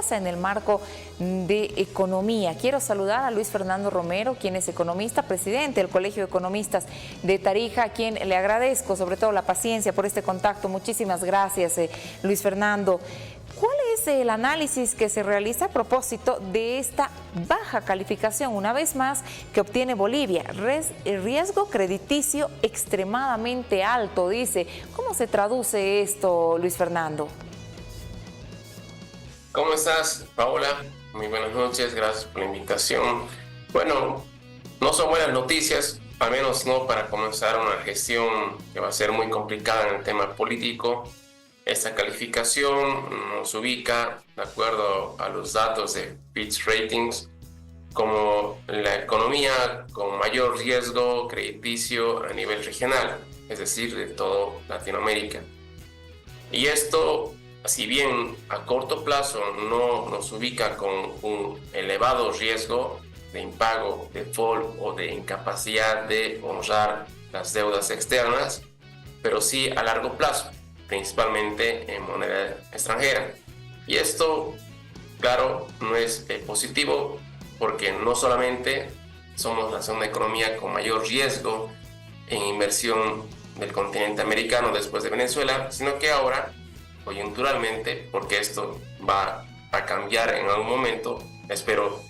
pasa en el marco de economía. Quiero saludar a Luis Fernando Romero, quien es economista, presidente del Colegio de Economistas de Tarija, a quien le agradezco sobre todo la paciencia por este contacto. Muchísimas gracias, Luis Fernando. ¿Cuál es el análisis que se realiza a propósito de esta baja calificación, una vez más, que obtiene Bolivia? Riesgo crediticio extremadamente alto, dice. ¿Cómo se traduce esto, Luis Fernando? ¿Cómo estás, Paola? Muy buenas noches, gracias por la invitación. Bueno, no son buenas noticias, al menos no para comenzar una gestión que va a ser muy complicada en el tema político. Esta calificación nos ubica, de acuerdo a los datos de Fitch Ratings, como la economía con mayor riesgo crediticio a nivel regional, es decir, de toda Latinoamérica. Y esto, si bien a corto plazo no nos ubica con un elevado riesgo de impago, default o de incapacidad de honrar las deudas externas, pero sí a largo plazo, principalmente en moneda extranjera. Y esto, claro, no es positivo porque no solamente somos la segunda economía con mayor riesgo en inversión del continente americano después de Venezuela, sino que ahora, coyunturalmente, porque esto va a cambiar en algún momento, espero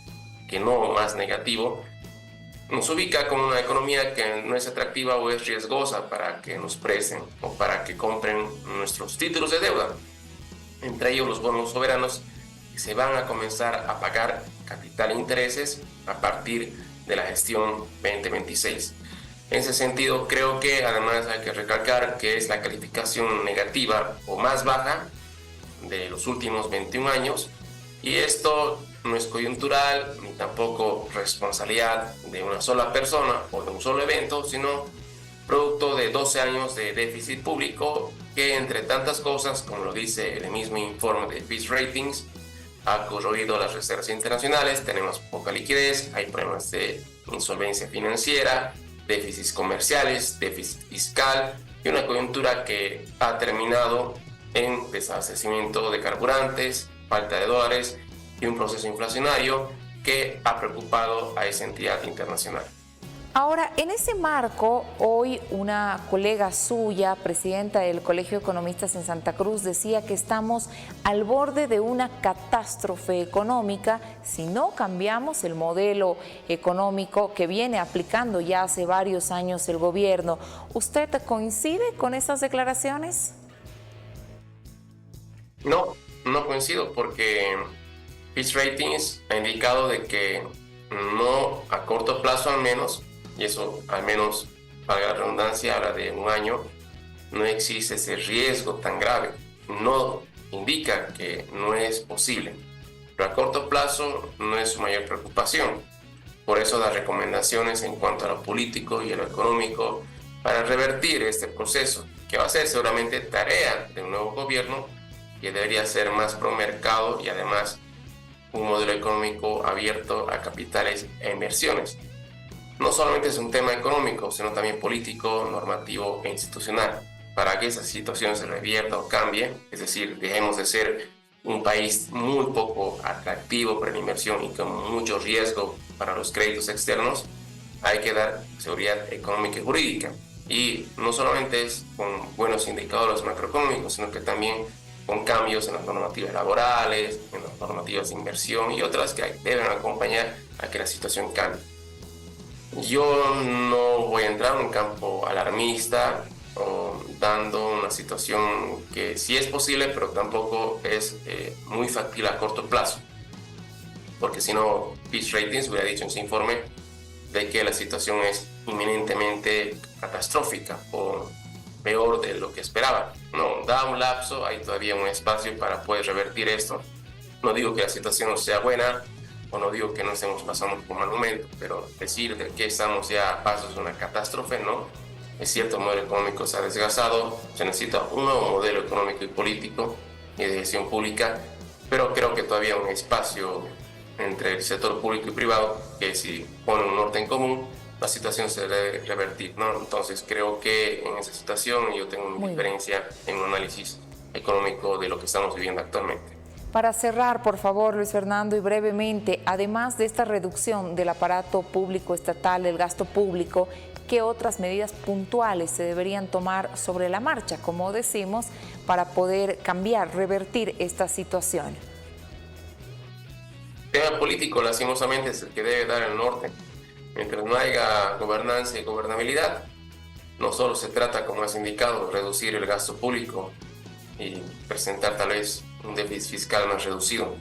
que no más negativo, nos ubica como una economía que no es atractiva o es riesgosa para que nos presten o para que compren nuestros títulos de deuda, entre ellos los bonos soberanos, que se van a comenzar a pagar capital e intereses a partir de la gestión 2026. En ese sentido, creo que además hay que recalcar que es la calificación negativa o más baja de los últimos 21 años, y esto no es coyuntural ni tampoco responsabilidad de una sola persona o de un solo evento, sino producto de 12 años de déficit público que, entre tantas cosas, como lo dice el mismo informe de Fitch Ratings, ha corroído las reservas internacionales. Tenemos poca liquidez, hay problemas de insolvencia financiera, déficits comerciales, déficit fiscal y una coyuntura que ha terminado en desabastecimiento de carburantes, falta de dólares y un proceso inflacionario que ha preocupado a esa entidad internacional. Ahora, en ese marco, hoy una colega suya, presidenta del Colegio de Economistas en Santa Cruz, decía que estamos al borde de una catástrofe económica si no cambiamos el modelo económico que viene aplicando ya hace varios años el gobierno. ¿Usted coincide con esas declaraciones? No coincido porque Fitch Ratings ha indicado de que no a corto plazo al menos, y eso al menos, valga la redundancia, habla de un año, no existe ese riesgo tan grave. No indica que no es posible, pero a corto plazo no es su mayor preocupación. Por eso da recomendaciones en cuanto a lo político y a lo económico para revertir este proceso, que va a ser seguramente tarea de un nuevo gobierno que debería ser más pro mercado y además un modelo económico abierto a capitales e inversiones. No solamente es un tema económico, sino también político, normativo e institucional. Para que esa situación se revierta o cambie, es decir, dejemos de ser un país muy poco atractivo para la inversión y con mucho riesgo para los créditos externos, hay que dar seguridad económica y jurídica. Y no solamente es con buenos indicadores macroeconómicos, sino que también con cambios en las normativas laborales, en las normativas de inversión y otras que deben acompañar a que la situación cambie. Yo no voy a entrar en un campo alarmista o dando una situación que sí es posible, pero tampoco es muy factible a corto plazo. Porque si no, Fitch Ratings hubiera dicho en su informe de que la situación es inminentemente catastrófica o peor de lo que esperaba. No, da un lapso, hay todavía un espacio para poder revertir esto. No digo que la situación no sea buena, o no digo que no estemos pasando por un mal momento, pero decir de que estamos ya a pasos de una catástrofe, no. Es cierto, el modelo económico se ha desgastado, se necesita un nuevo modelo económico y político y de gestión pública, pero creo que todavía hay un espacio entre el sector público y privado que, si pone un norte en común, la situación se debe revertir, ¿no? Entonces creo que en esa situación yo tengo una diferencia en un análisis económico de lo que estamos viviendo actualmente. Para cerrar, por favor, Luis Fernando, y brevemente, además de esta reducción del aparato público estatal, del gasto público, ¿qué otras medidas puntuales se deberían tomar sobre la marcha, como decimos, para poder cambiar, revertir esta situación? El tema político, lastimosamente, es el que debe dar el norte. Mientras no haya gobernanza y gobernabilidad, no solo se trata, como has indicado, de reducir el gasto público y presentar tal vez un déficit fiscal más reducido.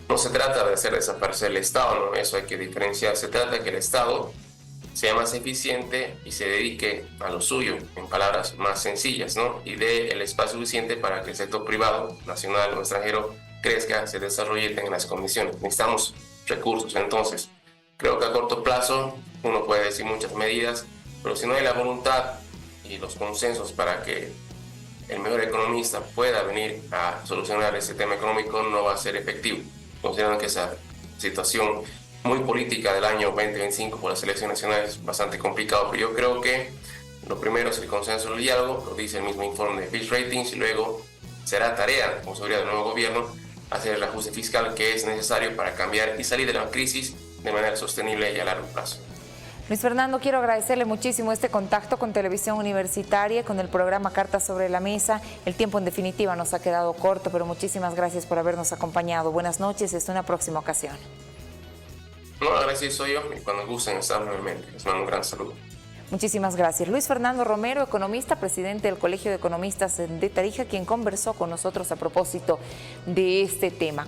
No se trata de hacer desaparecer el Estado, ¿no? Eso hay que diferenciar. Se trata de que el Estado sea más eficiente y se dedique a lo suyo, en palabras más sencillas, ¿no? Y dé el espacio suficiente para que el sector privado, nacional o extranjero, crezca, se desarrolle y tenga las condiciones. Necesitamos recursos. Entonces, creo que a corto plazo uno puede decir muchas medidas, pero si no hay la voluntad y los consensos para que el mejor economista pueda venir a solucionar ese tema económico, no va a ser efectivo, considerando que esa situación muy política del año 2025 por las elecciones nacionales es bastante complicado. Pero yo creo que lo primero es el consenso y el diálogo, lo dice el mismo informe de Fitch Ratings, y luego será tarea, como seguridad del nuevo gobierno, hacer el ajuste fiscal que es necesario para cambiar y salir de la crisis de manera sostenible y a largo plazo. Luis Fernando, quiero agradecerle muchísimo este contacto con Televisión Universitaria, con el programa Cartas sobre la Mesa. El tiempo en definitiva nos ha quedado corto, pero muchísimas gracias por habernos acompañado. Buenas noches y hasta una próxima ocasión. No, agradecido soy yo y cuando gusten estar nuevamente. Les mando un gran saludo. Muchísimas gracias. Luis Fernando Romero, economista, presidente del Colegio de Economistas de Tarija, quien conversó con nosotros a propósito de este tema.